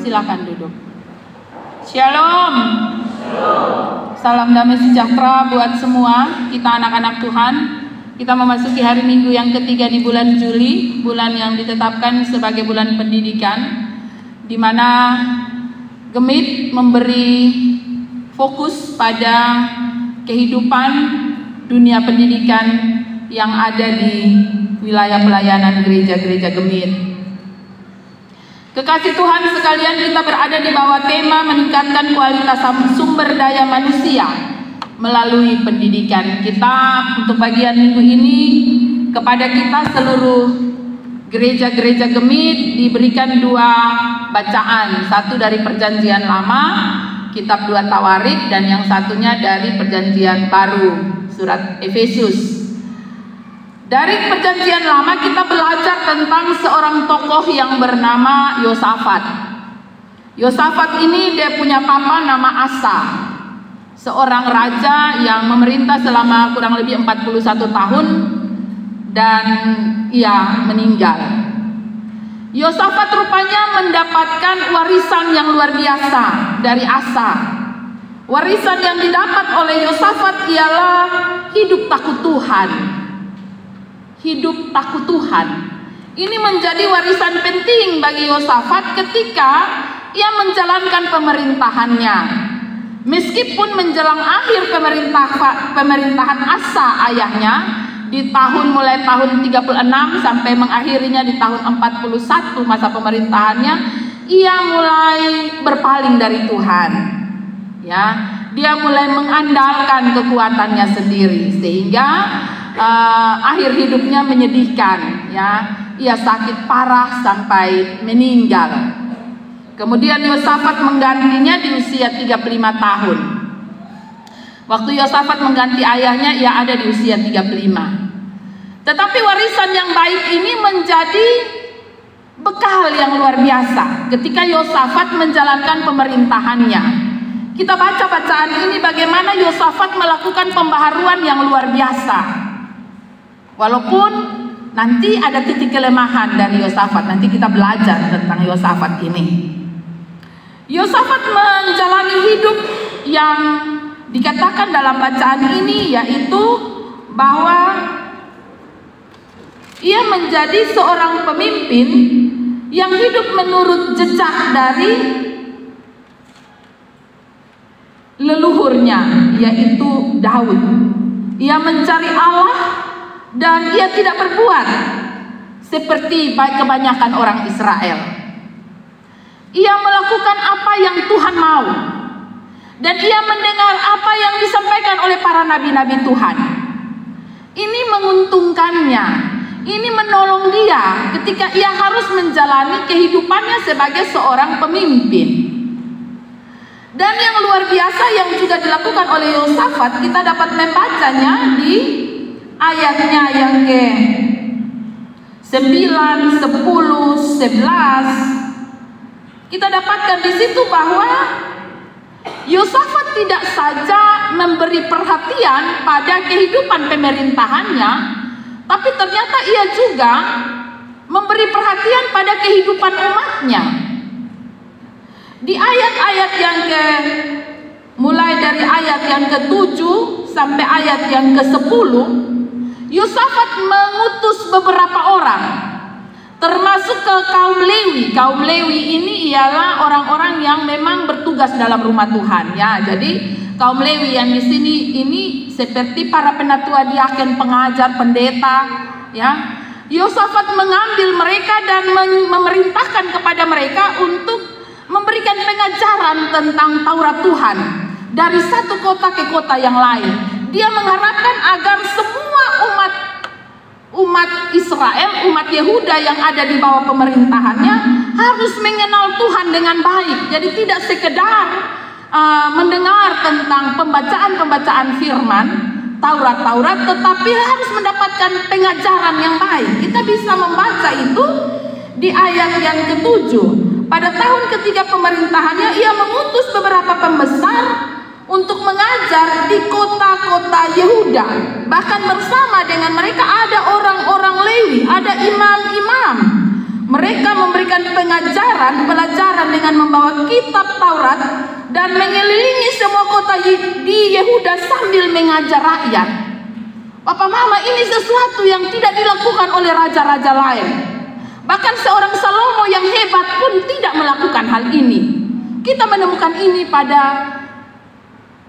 silakan duduk. Shalom. Salam damai sejahtera buat semua kita anak-anak Tuhan. Kita memasuki hari Minggu yang ketiga di bulan Juli, bulan yang ditetapkan sebagai bulan pendidikan, di mana Gemit memberi fokus pada kehidupan dunia pendidikan yang ada di wilayah pelayanan gereja-gereja Gemit. Kekasih Tuhan sekalian, kita berada di bawah tema meningkatkan kualitas sumber daya manusia melalui pendidikan. Kita untuk bagian minggu ini kepada kita seluruh gereja-gereja Gemit diberikan 2 bacaan, satu dari Perjanjian Lama, kitab 2 Tawarik, dan yang satunya dari Perjanjian Baru, surat Efesus. Dari Perjanjian Lama kita belajar tentang seorang tokoh yang bernama Yosafat. Yosafat ini dia punya papa nama Asa, seorang raja yang memerintah selama kurang lebih 41 tahun dan ia meninggal. Yosafat rupanya mendapatkan warisan yang luar biasa dari Asa. Warisan yang didapat oleh Yosafat ialah hidup takut Tuhan. Hidup takut Tuhan. Ini menjadi warisan penting bagi Yosafat ketika ia menjalankan pemerintahannya. Meskipun menjelang akhir pemerintahan Asa ayahnya di mulai tahun 36 sampai mengakhirinya di tahun 41 masa pemerintahannya, ia mulai berpaling dari Tuhan. Ya, dia mulai mengandalkan kekuatannya sendiri sehingga akhir hidupnya menyedihkan, ya. Ia sakit parah sampai meninggal. Kemudian Yosafat menggantinya di usia 35 tahun. Waktu Yosafat mengganti ayahnya, ia ada di usia 35. Tetapi warisan yang baik ini menjadi bekal yang luar biasa ketika Yosafat menjalankan pemerintahannya. Kita baca bacaan ini bagaimana Yosafat melakukan pembaharuan yang luar biasa. Walaupun nanti ada titik kelemahan dari Yosafat, nanti kita belajar tentang Yosafat ini. Yosafat menjalani hidup yang dikatakan dalam bacaan ini, yaitu bahwa ia menjadi seorang pemimpin yang hidup menurut jejak dari leluhurnya, yaitu Daud. Ia mencari Allah dan ia tidak berbuat seperti kebanyakan orang Israel. Ia melakukan apa yang Tuhan mau, dan ia mendengar apa yang disampaikan oleh para nabi-nabi Tuhan. Ini menguntungkannya, ini menolong dia ketika ia harus menjalani kehidupannya sebagai seorang pemimpin. Dan yang luar biasa yang juga dilakukan oleh Yosafat, kita dapat membacanya di ayatnya yang ke 9, 10, 11. Kita dapatkan di situ bahwa Yosafat tidak saja memberi perhatian pada kehidupan pemerintahannya, tapi ternyata ia juga memberi perhatian pada kehidupan umatnya. Di ayat-ayat yang mulai dari ayat yang ke-7 sampai ayat yang ke-10, Yosafat mengutus beberapa orang, termasuk ke kaum Lewi. Kaum Lewi ini ialah orang-orang yang memang bertugas dalam rumah Tuhan, ya. Jadi kaum Lewi yang di sini ini seperti para penatua, diaken, pengajar, pendeta, ya. Yosafat mengambil mereka dan memerintahkan kepada mereka untuk memberikan pengajaran tentang Taurat Tuhan dari satu kota ke kota yang lain. Dia mengharapkan agar semua umat Israel, umat Yehuda yang ada di bawah pemerintahannya harus mengenal Tuhan dengan baik. Jadi tidak sekedar mendengar tentang pembacaan-pembacaan firman Taurat, tetapi harus mendapatkan pengajaran yang baik. Kita bisa membaca itu di ayat yang ke-7. Pada tahun ketiga pemerintahannya, ia mengutus beberapa pembesar untuk mengajar di kota-kota Yehuda. Bahkan bersama dengan mereka ada orang-orang Lewi, ada imam-imam. Mereka memberikan pelajaran dengan membawa kitab Taurat dan mengelilingi semua kota di Yehuda sambil mengajar rakyat. Papa Mama, ini sesuatu yang tidak dilakukan oleh raja-raja lain. Bahkan seorang Salomo yang hebat pun tidak melakukan hal ini. Kita menemukan ini pada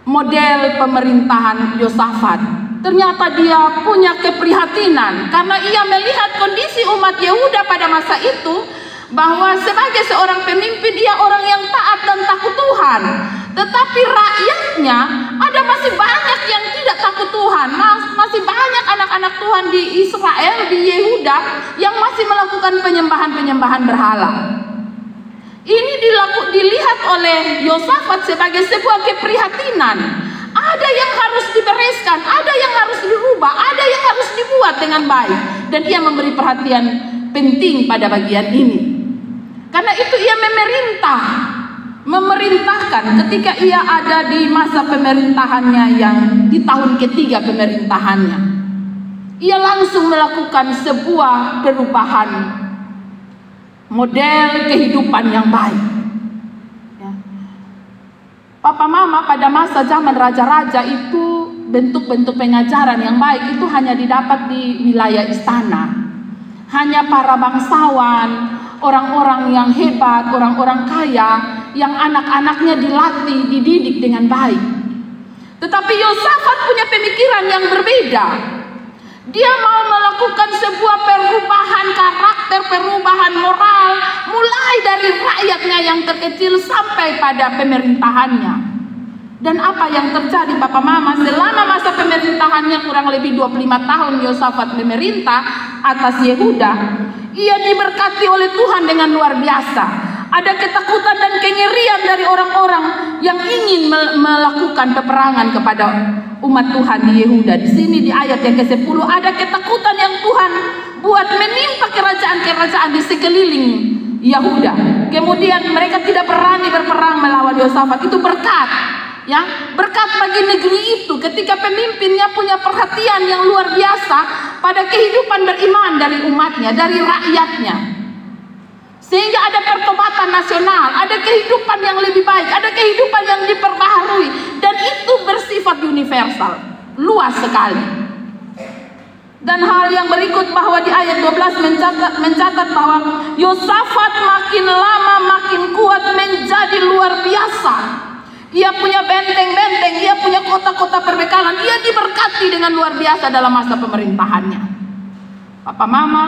model pemerintahan Yosafat. Ternyata dia punya keprihatinan karena ia melihat kondisi umat Yehuda pada masa itu, bahwa sebagai seorang pemimpin ia orang yang taat dan takut Tuhan, tetapi rakyatnya ada masih banyak yang tidak takut Tuhan. Masih banyak anak-anak Tuhan di Israel, di Yehuda, yang masih melakukan penyembahan berhala. Ini dilihat oleh Yosafat sebagai sebuah keprihatinan. Ada yang harus dibereskan, ada yang harus dirubah, ada yang harus dibuat dengan baik. Dan ia memberi perhatian penting pada bagian ini. Karena itu ia memerintahkan ketika ia ada di masa pemerintahannya yang di tahun ketiga pemerintahannya. Ia langsung melakukan sebuah perubahan model kehidupan yang baik. Ya. Papa Mama, pada masa zaman raja-raja itu bentuk-bentuk pengajaran yang baik itu hanya didapat di wilayah istana. Hanya para bangsawan, orang-orang yang hebat, orang-orang kaya, yang anak-anaknya dilatih, dididik dengan baik. Tetapi Yosafat punya pemikiran yang berbeda. Dia mau melakukan sebuah perubahan karakter, perubahan moral, mulai dari rakyatnya yang terkecil sampai pada pemerintahannya. Dan apa yang terjadi Papa Mama, selama masa pemerintahannya kurang lebih 25 tahun Yosafat memerintah atas Yehuda, ia diberkati oleh Tuhan dengan luar biasa. Ada ketakutan dan kengerian dari orang-orang yang ingin melakukan peperangan kepada umat Tuhan di Yehuda. Di sini di ayat yang ke-10 ada ketakutan yang Tuhan buat menimpa kerajaan-kerajaan di sekeliling Yehuda. Kemudian mereka tidak berani berperang melawan Yosafat. Itu berkat, ya, berkat bagi negeri itu ketika pemimpinnya punya perhatian yang luar biasa pada kehidupan beriman dari umatnya, dari rakyatnya. Sehingga ada pertobatan nasional, ada kehidupan yang lebih baik, ada kehidupan yang diperbaharui, dan itu bersifat universal, luas sekali. Dan hal yang berikut bahwa di ayat 12 mencatat bahwa Yosafat makin lama makin kuat, menjadi luar biasa. Ia punya benteng-benteng, ia punya kota-kota perbekalan, ia diberkati dengan luar biasa dalam masa pemerintahannya. Papa Mama,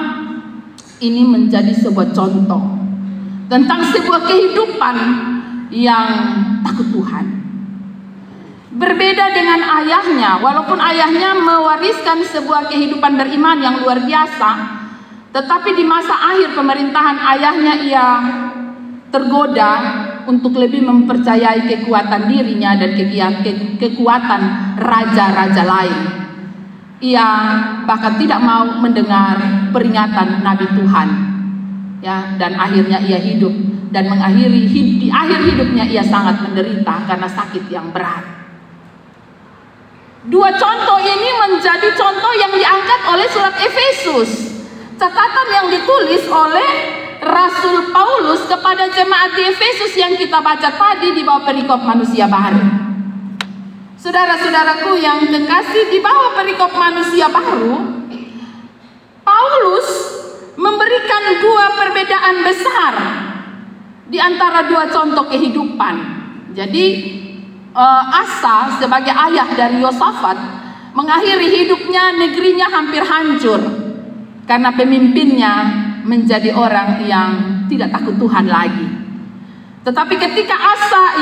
ini menjadi sebuah contoh tentang sebuah kehidupan yang takut Tuhan. Berbeda dengan ayahnya, walaupun ayahnya mewariskan sebuah kehidupan beriman yang luar biasa, tetapi di masa akhir pemerintahan ayahnya ia tergoda untuk lebih mempercayai kekuatan dirinya dan kekuatan raja-raja lain. Ia bahkan tidak mau mendengar peringatan Nabi Tuhan, ya, dan akhirnya ia hidup dan di akhir hidupnya ia sangat menderita karena sakit yang berat. Dua contoh ini menjadi contoh yang diangkat oleh surat Efesus, catatan yang ditulis oleh Rasul Paulus kepada jemaat di Efesus yang kita baca tadi di bawah perikop manusia baru. Saudara-saudaraku yang kekasih, di bawah perikop manusia baru, Paulus memberikan dua perbedaan besar di antara dua contoh kehidupan. Jadi Asa sebagai ayah dari Yosafat mengakhiri hidupnya, negerinya hampir hancur karena pemimpinnya menjadi orang yang tidak takut Tuhan lagi. Tetapi ketika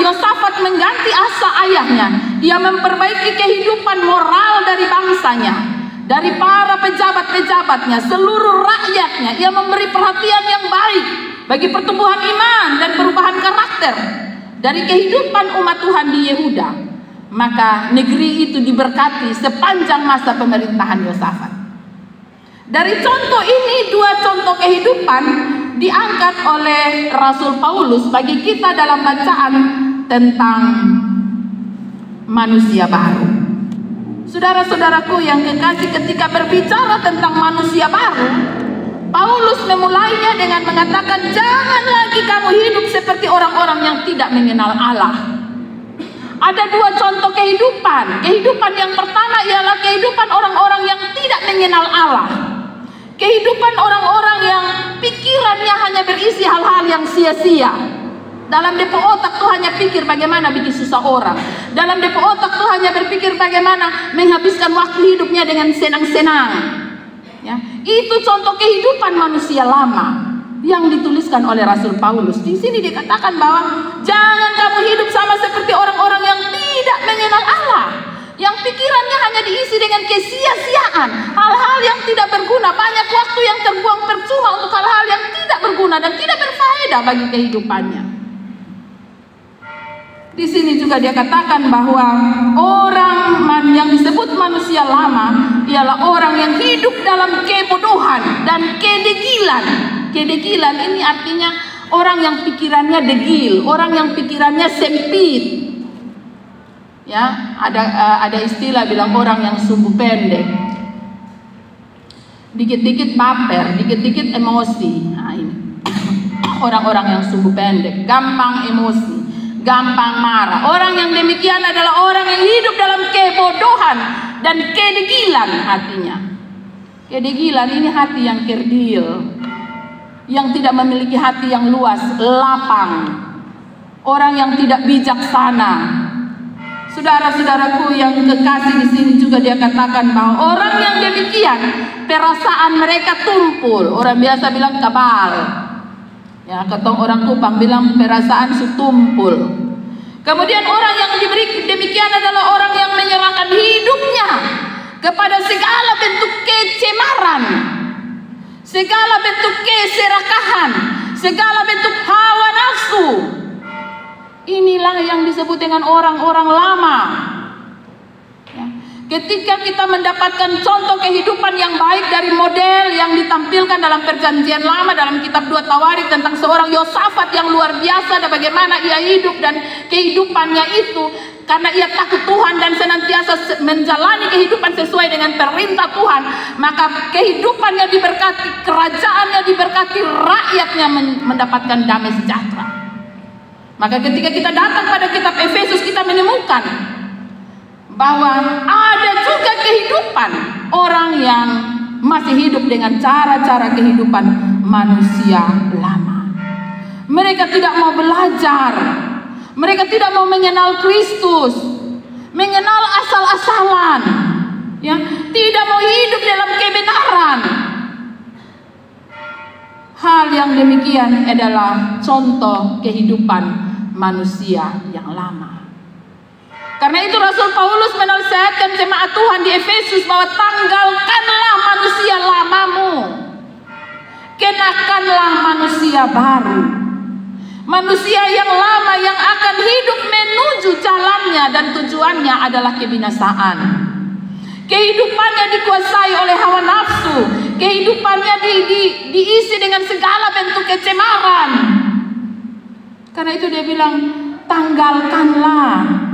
Yosafat mengganti Asa ayahnya, dia memperbaiki kehidupan moral dari bangsanya, dari para pejabat-pejabatnya, seluruh rakyatnya. Ia memberi perhatian yang baik bagi pertumbuhan iman dan perubahan karakter dari kehidupan umat Tuhan di Yehuda. Maka negeri itu diberkati sepanjang masa pemerintahan Yosafat. Dari contoh ini, dua contoh kehidupan diangkat oleh Rasul Paulus bagi kita dalam bacaan tentang manusia baru. Saudara-saudaraku yang kekasih, ketika berbicara tentang manusia baru, Paulus memulainya dengan mengatakan, jangan lagi kamu hidup seperti orang-orang yang tidak mengenal Allah. Ada dua contoh kehidupan. Kehidupan yang pertama ialah kehidupan orang-orang yang tidak mengenal Allah. Kehidupan orang-orang yang pikirannya hanya berisi hal-hal yang sia-sia. Dalam depo otak tuh hanya pikir bagaimana bikin susah orang. Dalam depo otak tuh hanya berpikir bagaimana menghabiskan waktu hidupnya dengan senang-senang. Ya, itu contoh kehidupan manusia lama yang dituliskan oleh Rasul Paulus. Di sini dikatakan bahwa jangan kamu hidup sama seperti orang-orang yang tidak mengenal Allah, yang pikirannya hanya diisi dengan kesia-siaan, hal-hal yang tidak berguna, banyak waktu yang terbuang percuma untuk hal-hal yang tidak berguna dan tidak berfaedah bagi kehidupannya. Di sini juga dia katakan bahwa orang yang disebut manusia lama ialah orang yang hidup dalam kebodohan dan kedegilan. Kedegilan ini artinya orang yang pikirannya degil, orang yang pikirannya sempit. Ya, ada istilah bilang orang yang sumbu pendek. Dikit-dikit baper, dikit-dikit emosi. Nah, ini orang-orang yang sumbu pendek, gampang emosi, gampang marah. Orang yang demikian adalah orang yang hidup dalam kebodohan dan kedegilan hatinya. Kedegilan ini hati yang kerdil, yang tidak memiliki hati yang luas, lapang. Orang yang tidak bijaksana. Saudara-saudaraku yang kekasih, di sini juga dia katakan bahwa orang yang demikian perasaan mereka tumpul. Orang biasa bilang kabal. Ya, ketong orang Kupang bilang perasaan tumpul. Kemudian orang yang diberi demikian adalah orang yang menyerahkan hidupnya kepada segala bentuk kecemaran, segala bentuk keserakahan, segala bentuk hawa nafsu. Inilah yang disebut dengan orang-orang lama. Ya. Ketika kita mendapatkan contoh kehidupan yang baik dari model yang ditampilkan dalam perjanjian lama, dalam kitab 2 Tawarik tentang seorang Yosafat yang luar biasa dan bagaimana ia hidup dan kehidupannya itu, karena ia takut Tuhan dan senantiasa menjalani kehidupan sesuai dengan perintah Tuhan, maka kehidupannya diberkati, kerajaannya diberkati, rakyatnya mendapatkan damai sejahtera. Maka ketika kita datang pada kitab Efesus, kita menemukan bahwa ada juga kehidupan orang yang masih hidup dengan cara-cara kehidupan manusia lama. Mereka tidak mau belajar, mereka tidak mau mengenal Kristus, mengenal asal-asalan, ya, tidak mau hidup dalam kebenaran. Hal yang demikian adalah contoh kehidupan manusia yang lama. Karena itu Rasul Paulus menasihatkan jemaat Tuhan di Efesus bahwa tanggalkanlah manusia lamamu, kenakanlah manusia baru, manusia yang lama yang akan hidup menuju jalannya dan tujuannya adalah kebinasaan. Kehidupannya dikuasai oleh hawa nafsu, kehidupannya diisi dengan segala bentuk kecemaran. Karena itu dia bilang, tanggalkanlah.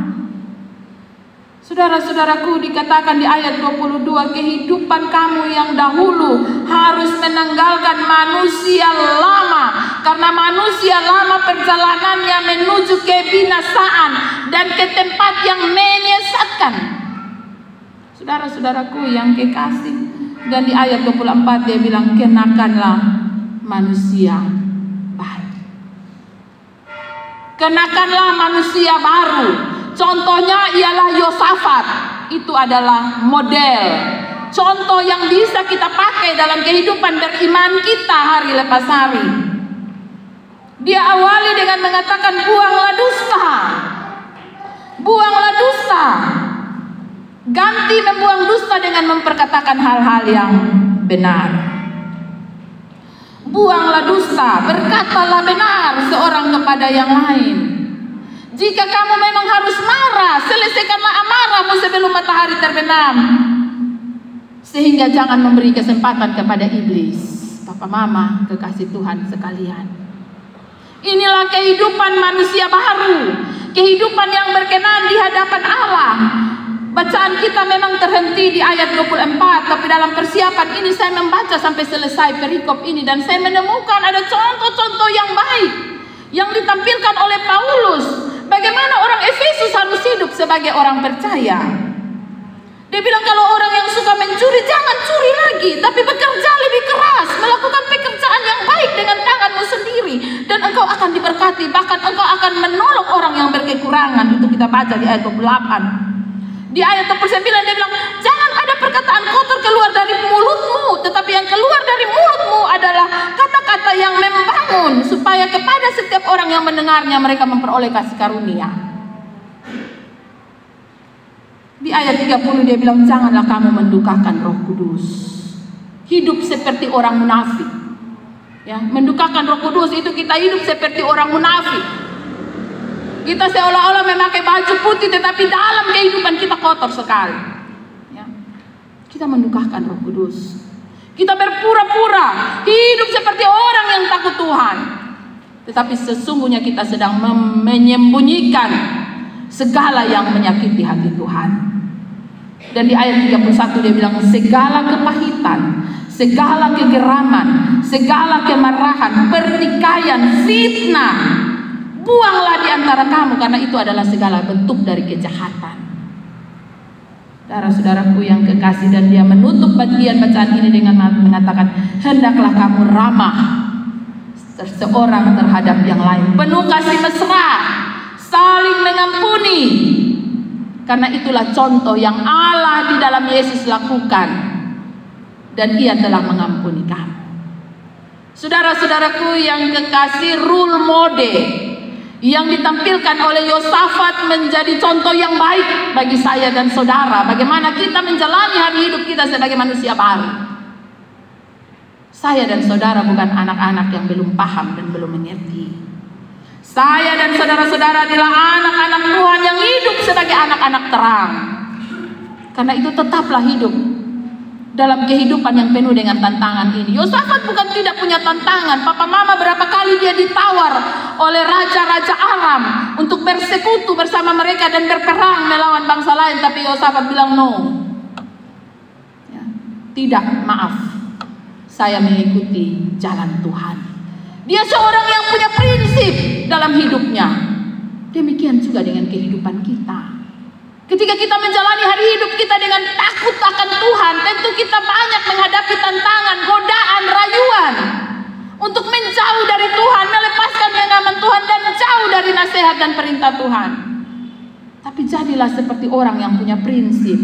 Saudara-saudaraku, dikatakan di ayat 22, kehidupan kamu yang dahulu harus menanggalkan manusia lama, karena manusia lama perjalanannya menuju kebinasaan dan ke tempat yang menyesatkan. Saudara-saudaraku yang kekasih, dan di ayat 24 dia bilang, kenakanlah manusia baru. Kenakanlah manusia baru. Contohnya ialah Yosafat. Itu adalah model, contoh yang bisa kita pakai dalam kehidupan beriman kita hari lepas hari. Dia awali dengan mengatakan, buanglah dusta, buanglah dusta. Ganti membuang dusta dengan memperkatakan hal-hal yang benar. Buanglah dusta, berkatalah benar seorang kepada yang lain. Jika kamu memang harus marah, selesaikanlah amarahmu sebelum matahari terbenam, sehingga jangan memberi kesempatan kepada iblis. Papa mama kekasih Tuhan sekalian, inilah kehidupan manusia baru, kehidupan yang berkenan di hadapan Allah. Bacaan kita memang terhenti di ayat 24, tapi dalam persiapan ini saya membaca sampai selesai perikop ini dan saya menemukan ada contoh-contoh yang baik yang ditampilkan oleh Paulus. Bagaimana orang Efesus harus hidup sebagai orang percaya. Dia bilang kalau orang yang suka mencuri, jangan curi lagi, tapi bekerja lebih keras, melakukan pekerjaan yang baik dengan tanganmu sendiri, dan engkau akan diberkati, bahkan engkau akan menolong orang yang berkekurangan. Itu kita baca di ayat 28. Di ayat 29 dia bilang, jangan ada perkataan kotor keluar dari mulutmu, tetapi yang keluar dari mulutmu adalah kata-kata yang membangun, supaya kepada setiap orang yang mendengarnya mereka memperoleh kasih karunia. Di ayat 30 dia bilang, janganlah kamu mendukakan Roh Kudus. Hidup seperti orang munafik. Ya, mendukakan Roh Kudus itu kita hidup seperti orang munafik. Kita seolah-olah memakai baju putih, tetapi dalam kehidupan kita kotor sekali. Ya. Kita mendukakan Roh Kudus. Kita berpura-pura hidup seperti orang yang takut Tuhan, tetapi sesungguhnya kita sedang menyembunyikan segala yang menyakiti hati Tuhan. Dan di ayat 31 dia bilang, segala kepahitan, segala kegeraman, segala kemarahan, pertikaian, fitnah, buanglah di antara kamu, karena itu adalah segala bentuk dari kejahatan. Saudara-saudaraku yang kekasih, dan dia menutup bagian bacaan ini dengan mengatakan, hendaklah kamu ramah seseorang terhadap yang lain, penuh kasih mesra, saling mengampuni, karena itulah contoh yang Allah di dalam Yesus lakukan, dan Ia telah mengampuni kamu. Saudara-saudaraku yang kekasih, role model yang ditampilkan oleh Yosafat menjadi contoh yang baik bagi saya dan saudara. Bagaimana kita menjalani hari hidup kita sebagai manusia baru. Saya dan saudara bukan anak-anak yang belum paham dan belum mengerti. Saya dan saudara-saudara adalah anak-anak Tuhan yang hidup sebagai anak-anak terang. Karena itu tetaplah hidup dalam kehidupan yang penuh dengan tantangan ini. Yosafat bukan tidak punya tantangan. Papa mama berapa kali dia ditawar oleh raja-raja Aram untuk bersekutu bersama mereka dan berperang melawan bangsa lain, tapi Yosafat bilang no. Ya, tidak, maaf, saya mengikuti jalan Tuhan. Dia seorang yang punya prinsip dalam hidupnya. Demikian juga dengan kehidupan kita. Ketika kita menjalani hari hidup kita dengan takut akan Tuhan, tentu kita banyak menghadapi tantangan, godaan, rayuan untuk menjauh dari Tuhan, melepaskan genggaman Tuhan dan jauh dari nasihat dan perintah Tuhan. Tapi jadilah seperti orang yang punya prinsip.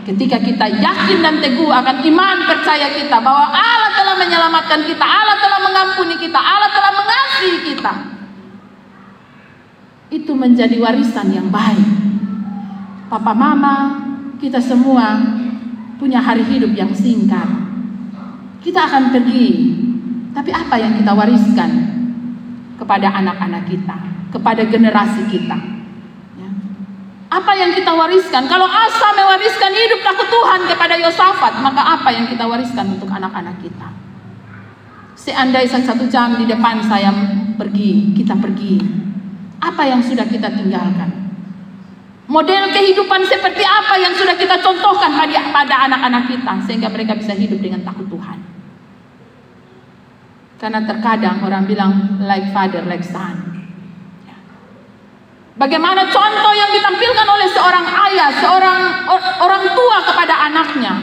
Ketika kita yakin dan teguh akan iman percaya kita bahwa Allah telah menyelamatkan kita, Allah telah mengampuni kita, Allah telah mengasihi kita, itu menjadi warisan yang baik. Papa mama, kita semua punya hari hidup yang singkat. Kita akan pergi, tapi apa yang kita wariskan kepada anak-anak kita, kepada generasi kita? Ya. Apa yang kita wariskan? Kalau Asa mewariskan hidup takut Tuhan kepada Yosafat, maka apa yang kita wariskan untuk anak-anak kita? Seandainya 1 jam di depan saya pergi, kita pergi, apa yang sudah kita tinggalkan? Model kehidupan seperti apa yang sudah kita contohkan pada anak-anak kita, sehingga mereka bisa hidup dengan takut Tuhan. Karena terkadang orang bilang like father, like son. Bagaimana contoh yang ditampilkan oleh seorang ayah, seorang orang tua kepada anaknya,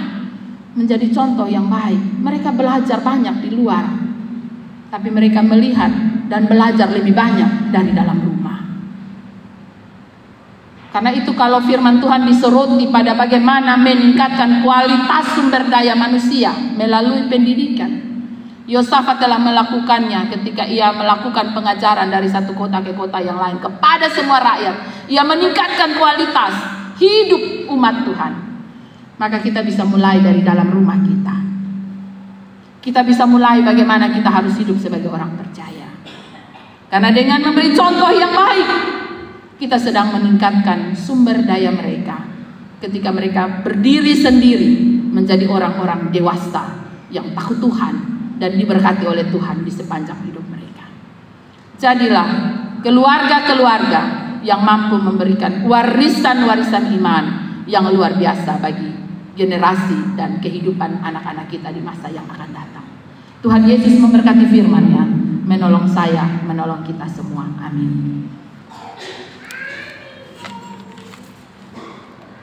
menjadi contoh yang baik. Mereka belajar banyak di luar, tapi mereka melihat dan belajar lebih banyak dari dalam rumah. Karena itu kalau firman Tuhan disoroti pada bagaimana meningkatkan kualitas sumber daya manusia melalui pendidikan, Yosafat telah melakukannya ketika ia melakukan pengajaran dari satu kota ke kota yang lain kepada semua rakyat. Ia meningkatkan kualitas hidup umat Tuhan. Maka kita bisa mulai dari dalam rumah kita. Kita bisa mulai bagaimana kita harus hidup sebagai orang percaya. Karena dengan memberi contoh yang baik, kita sedang meningkatkan sumber daya mereka ketika mereka berdiri sendiri menjadi orang-orang dewasa yang takut Tuhan dan diberkati oleh Tuhan di sepanjang hidup mereka. Jadilah keluarga-keluarga yang mampu memberikan warisan-warisan iman yang luar biasa bagi generasi dan kehidupan anak-anak kita di masa yang akan datang. Tuhan Yesus memberkati firman-Nya, menolong saya, menolong kita semua. Amin.